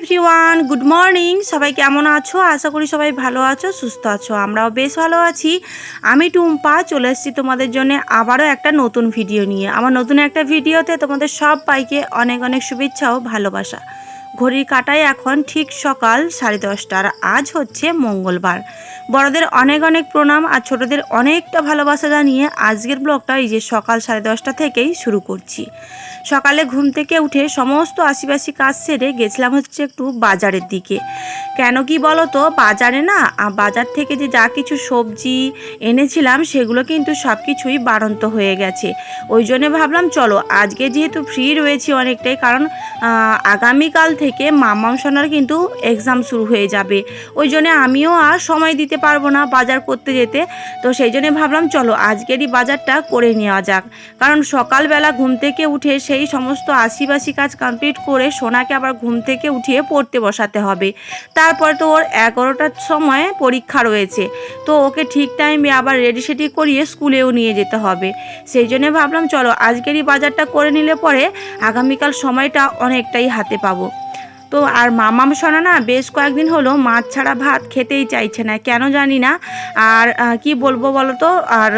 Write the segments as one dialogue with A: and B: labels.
A: Everyone, good morning. সবাই কেমন আছো? আশা করি সবাই ভালো আছো, সুস্থ আছো। আমরাও বেশ ভালো আছি। আমি টুম্পা চলে এসেছি তোমাদের জন্য আবারও একটা নতুন ভিডিও নিয়ে। আমার নতুন একটা ভিডিওতে তোমাদের সবাইকে অনেক অনেক শুভেচ্ছা ও ভালোবাসা। ঘড়ির কাঁটায় এখন ঠিক সকাল 10:30, আর আজ হচ্ছে মঙ্গলবার। বড়দের অনেক অনেক প্রণাম আর ছোটদের অনেকটা ভালোবাসা জানিয়ে আজকের ব্লগটা এই যে সকাল 10:30 থেকেই শুরু করছি। সকালে ঘুম থেকে উঠে সমস্ত আশিপাশি কাজ সেরে গেছিলাম হচ্ছে একটু বাজারের দিকে। কেন কি বলো তো, বাজারে না বাজার থেকে যে যা কিছু সবজি এনেছিলাম সেগুলো কিন্তু সব কিছুই বাড়ন্ত হয়ে গেছে। ওই জন্যে ভাবলাম চলো আজকে যেহেতু ফ্রি রয়েছি অনেকটাই, কারণ আগামীকাল থেকে মামাম সোনার কিন্তু এক্সাম শুরু হয়ে যাবে। ওই জন্যে আমিও আর সময় দিতে পারবো না বাজার করতে যেতে। তো সেই জন্যে ভাবলাম চলো আজকেরই বাজারটা করে নেওয়া যাক। কারণ সকালবেলা ঘুম থেকে উঠে সেই সমস্ত আশিবাসি কাজ কমপ্লিট করে সোনাকে আবার ঘুম থেকে উঠিয়ে পড়তে বসাতে হবে। তারপর তো ওর 11টার সময় পরীক্ষা রয়েছে, তো ওকে ঠিক টাইমে আবার রেডি সেডি করিয়ে স্কুলেও নিয়ে যেতে হবে। সেই জন্য ভাবলাম চলো আজকেরই বাজারটা করে নিলে পরে আগামীকাল সময়টা অনেকটাই হাতে পাবো। তো আর মামাম সোনা না বেশ কয়েকদিন হলো মাছ ছাড়া ভাত খেতেই চাইছে না, কেন জানি না। আর কি বলবো বলো তো, আর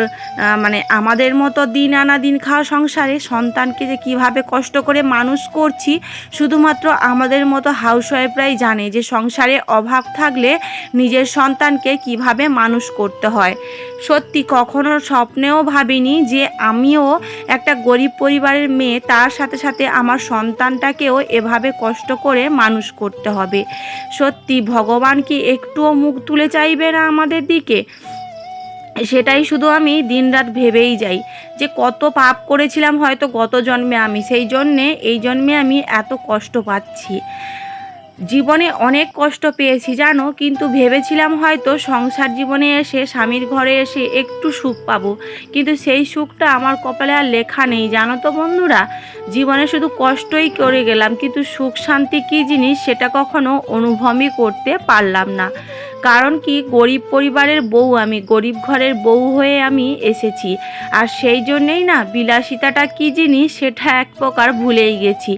A: মানে আমাদের মতো দিন আনা দিন খাওয়া সংসারে সন্তানকে যে কিভাবে কষ্ট করে মানুষ করছি, শুধুমাত্র আমাদের মতো হাউসওয়াইফরাই জানে যে সংসারে অভাব থাকলে নিজের সন্তানকে কিভাবে মানুষ করতে হয়। সত্যি কখনো স্বপ্নেও ভাবিনি যে আমিও একটা গরিব পরিবারের মেয়ে, তার সাথে সাথে আমার সন্তানটাকেও এভাবে কষ্ট করে মানুষ করতে হবে। সত্যি ভগবান কি একটুও মুখ তুলে চাইবে না আমাদের দিকে? সেটাই শুধু আমি দিনরাত ভেবেই যাই যে কত পাপ করেছিলাম হয়তো গত জন্মে আমি, সেই জন্যে এই জন্মে আমি এত কষ্ট পাচ্ছি। জীবনে অনেক কষ্ট পেয়েছি জানো, কিন্তু ভেবেছিলাম হয়তো সংসার জীবনে এসে স্বামীর ঘরে এসে একটু সুখ পাবো, কিন্তু সেই সুখটা আমার কপালে আর লেখা নেই জানো তো বন্ধুরা। জীবনে শুধু কষ্টই করে গেলাম, কিন্তু সুখ শান্তি কী জিনিস সেটা কখনো অনুভবই করতে পারলাম না। কারণ কি, গরিব পরিবারের বউ, আমি গরিব ঘরের বউ হয়ে আমি এসেছি, আর সেই জন্যেই না বিলাসিতাটা কী জিনিস সেটা এক প্রকার ভুলেই গেছি।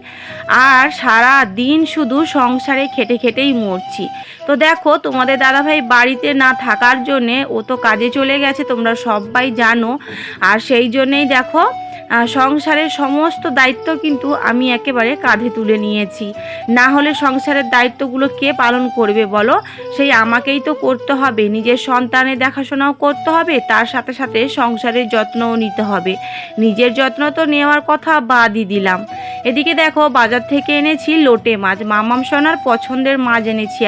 A: আর সারা দিন শুধু সংসারে খেটে খেটেই মরছি। তো দেখো তোমাদের দাদাভাই বাড়িতে না থাকার জন্যে ও তো কাজে চলে গেছে, তোমরা সবাই জানো। আর সেই জন্যেই দেখো সংসারের সমস্ত দায়িত্ব কিন্তু আমি একেবারে কাঁধে তুলে নিয়েছি। না হলে সংসারের দায়িত্বগুলো কে পালন করবে বলো? সেই আমাকেই তো করতে হবে, নিজের সন্তানের দেখাশোনাও করতে হবে, তার সাথে সাথে সংসারের যত্নও নিতে হবে। নিজের যত্ন তো নেওয়ার কথা বাদই দিলাম। এদিকে দেখো বাজার থেকে এনেছি লোটে মাছ, মামাম সোনার পছন্দের মাছ এনেছি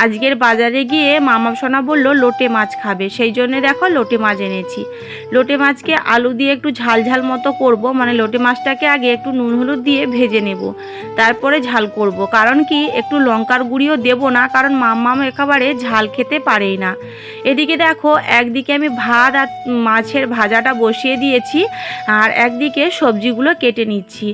A: আজকের বাজারে গিয়ে মামাম সোনা বলল লোটে মাছ খাবে, সেই জন্য দেখো লোটে মাছ এনেছি। লোটে মাছকে আলু দিয়ে একটু ঝাল ঝাল মতো করব, মানে লোটে মাছটাকে আগে একটু নুন হলুদ দিয়ে ভেজে নেব, তারপরে ঝাল করব। কারণ কি, একটু লঙ্কার গুঁড়িও দেব না, কারণ মাম্মাম একেবারে ঝাল খেতে পারেই না। এদিকে দেখো একদিকে আমি ভাত আর মাছের ভাজাটা বসিয়ে দিয়েছি, আর একদিকে সবজিগুলো কেটে নিচ্ছি।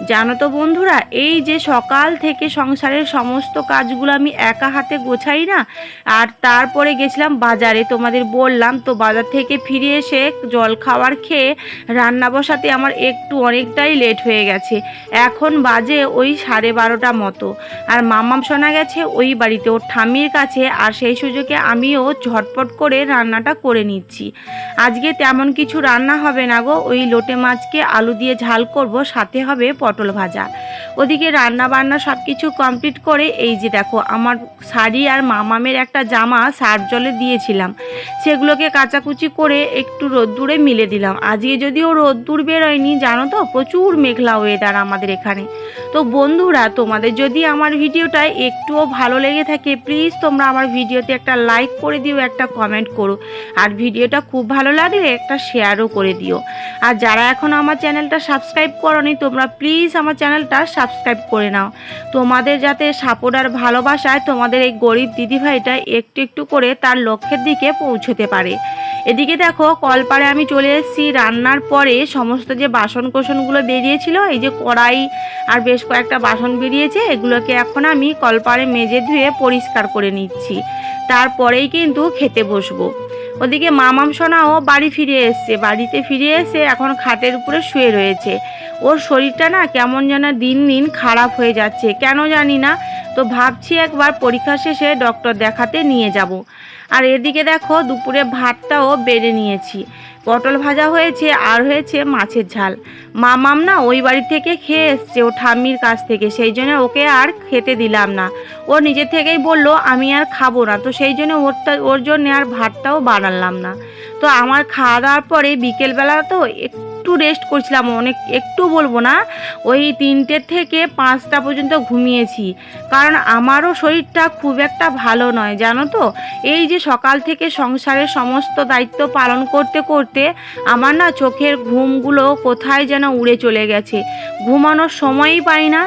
A: জানো তো বন্ধুরা, এই যে সকাল থেকে সংসারের সমস্ত কাজগুলো আমি একা হাতে গোছাই না, আর তারপরে গেছিলাম বাজারে, তোমাদের বললাম তো। বাজার থেকে ফিরে এসে জল খাবার খেয়ে রান্না বসাতে আমার একটু অনেকটাই লেট হয়ে গেছে। এখন বাজে ওই 12:30 মতো, আর মাম্মাম সোনা গেছে ওই বাড়িতে ওর ঠাম্মির কাছে, আর সেই সুযোগে আমিও ঝটপট করে রান্নাটা করে নিচ্ছি। আজকে তেমন কিছু রান্না হবে না গো, ওই লোটে মাছকে আলু দিয়ে ঝাল করব, সাথে হবে পটল ভাজা। ওদিকে রান্না বান্না সব কিছু কমপ্লিট করে এই যে দেখো আমার শাড়ি আর মামামের একটা জামা সার্ফ জলে দিয়েছিলাম, সেগুলোকে কাচাকুচি করে একটু রোদ্দুরে মিলে দিলাম। আজকে যদিও রোদ্দুর বেরোয়নি জানো তো, প্রচুর মেঘলা ওয়েদার আমাদের এখানে। তো বন্ধুরা, তোমাদের যদি আমার ভিডিওটা একটুও ভালো লেগে থাকে প্লিজ তোমরা আমার ভিডিওতে একটা লাইক করে দিও, একটা কমেন্ট করো, আর ভিডিওটা খুব ভালো লাগলে একটা শেয়ারও করে দিও। আর যারা এখন আমার চ্যানেলটা সাবস্ক্রাইব করোনি তোমরা প্লিজ আমার চ্যানেলটা সাবস্ক্রাইব করে নাও। তোমাদের যাতে সাপোর্ট আর ভালোবাসায় তোমাদের এই গরিব দিদিভাইটা একটু একটু করে তার লক্ষ্যের দিকে পৌঁছতে পারে। এদিকে দেখো কলপাড়ে আমি চলে এসেছি। রান্নার পরে সমস্ত যে বাসন কোসনগুলো বেরিয়েছিল, এই যে কড়াই আর বেশ কয়েকটা বাসন বেরিয়েছে, এগুলোকে এখন আমি কলপাড়ে মেজে ধুয়ে পরিষ্কার করে নিচ্ছি, তারপরেই কিন্তু খেতে বসবো। ওদিকে মামাম সোনাও বাড়ি ফিরে এসছে, বাড়িতে ফিরে এসে এখন খাটের উপরে শুয়ে রয়েছে। ওর শরীরটা না কেমন যেন দিন দিন খারাপ হয়ে যাচ্ছে, কেন জানি না। তো ভাবছি একবার পরীক্ষা শেষে ডক্টর দেখাতে নিয়ে যাব। আর এদিকে দেখো দুপুরে ভাতটাও বেড়ে নিয়েছি, পটল ভাজা হয়েছে আর হয়েছে মাছের ঝাল। মামাম না ওই বাড়ি থেকে খেয়ে এসছে ও ঠাম্মির কাছ থেকে, সেই জন্য ওকে আর খেতে দিলাম না। ও নিজে থেকেই বলল আমি আর খাবো না, তো সেই জন্য ওর জন্য আর ভাতটাও বানালাম না। তো আমার খাওয়া দাওয়ার পরে বিকেলবেলা তো একটু রেস্ট করছিলাম, অনেক একটু বলবো না, ওই 3টে থেকে 5টা পর্যন্ত ঘুমিয়েছি। কারণ আমারও শরীরটা খুব একটা ভালো নয় জানো তো। এই যে সকাল থেকে সংসারের সমস্ত দায়িত্ব পালন করতে করতে আমার না চোখের ঘুমগুলো কোথায় যেন উড়ে চলে গেছে, ঘুমানোর সময়ই পাই না।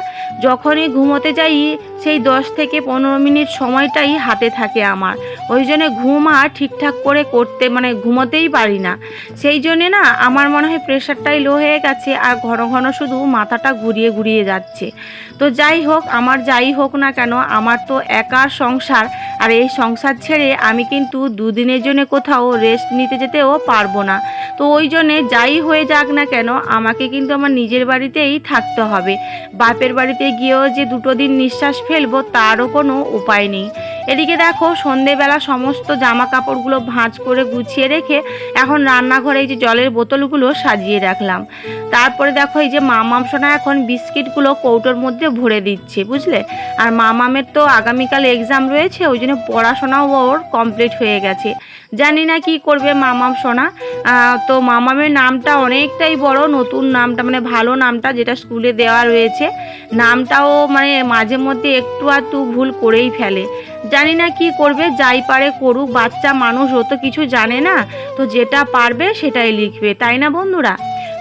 A: যখনই ঘুমোতে যাই সেই 10 থেকে 15 মিনিট সময়টাই হাতে থাকে আমার, ওই জন্যে ঘুম আর ঠিকঠাক করে করতে মানে ঘুমোতেই পারি না। সেই জন্যে না আমার মনে হয় প্রেশারটাই লো হয়ে গেছে আর ঘন ঘন শুধু মাথাটা ঘুরিয়ে ঘুরিয়ে যাচ্ছে। তো যাই হোক, আমার যাই হোক না কেন, আমার তো একার সংসার, আর এই সংসার ছেড়ে আমি কিন্তু 2 দিনের জন্য কোথাও রেস্ট নিতে যেতেও পারবো না। তো ওই জন্যে যাই হয়ে যাক না কেন আমাকে কিন্তু আমার নিজের বাড়িতেই থাকতে হবে। বাপের বাড়িতে গিয়েও যে 2 দিন নিঃশ্বাস ফেলবো তারও কোনো উপায় নেই। এদিকে দেখো সন্ধেবেলা সমস্ত জামা কাপড়গুলো ভাঁজ করে গুছিয়ে রেখে এখন রান্নাঘরে এই যে জলের বোতলগুলো সাজিয়ে রাখলাম। তারপরে দেখো এই যে মামাম সোনা এখন বিস্কিটগুলো কৌটোর মধ্যে ভরে দিচ্ছে, বুঝলে। আর মামামের তো আগামীকাল এক্সাম রয়েছে, ওই জন্য পড়াশোনাও ওর কমপ্লিট হয়ে গেছে। জানি না কি করবে মামাম সোনা। তো মামামের নামটা অনেকটাই বড়, নতুন নামটা মানে ভালো নামটা যেটা স্কুলে দেওয়া রয়েছে, নামটাও মানে মাঝে মধ্যে একটু আধটু ভুল করেই ফেলে। জানি না কি করবে, যাই পারে করুক, বাচ্চা মানুষ ও তো কিছু জানে না, তো যেটা পারবে সেটাই লিখবে, তাই না বন্ধুরা।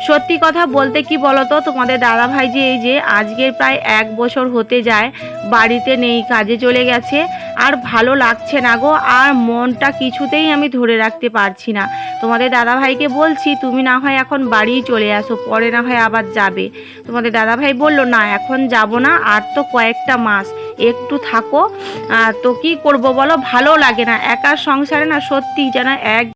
A: সত্যি কথা বলতে কি বলতো, তোমাদের দাদাভাই যে এই যে আজকের প্রায় 1 বছর হতে যায় বাড়িতে নেই, কাজে চলে গেছে। আর ভালো লাগছে না গো, আর মনটা কিছুতেই আমি ধরে রাখতে পারছি না। তোমাদের দাদাভাইকে বলছি তুমি না হয় এখন বাড়ি চলে আসো, পরে না হয় আবার যাবে। তোমাদের দাদাভাই বলল না এখন যাব না, আর তো কয়েকটা মাস একটু থাকো। তো কি করব বলো, ভালো লাগে না একার সংসারে, না সত্যি যেন এক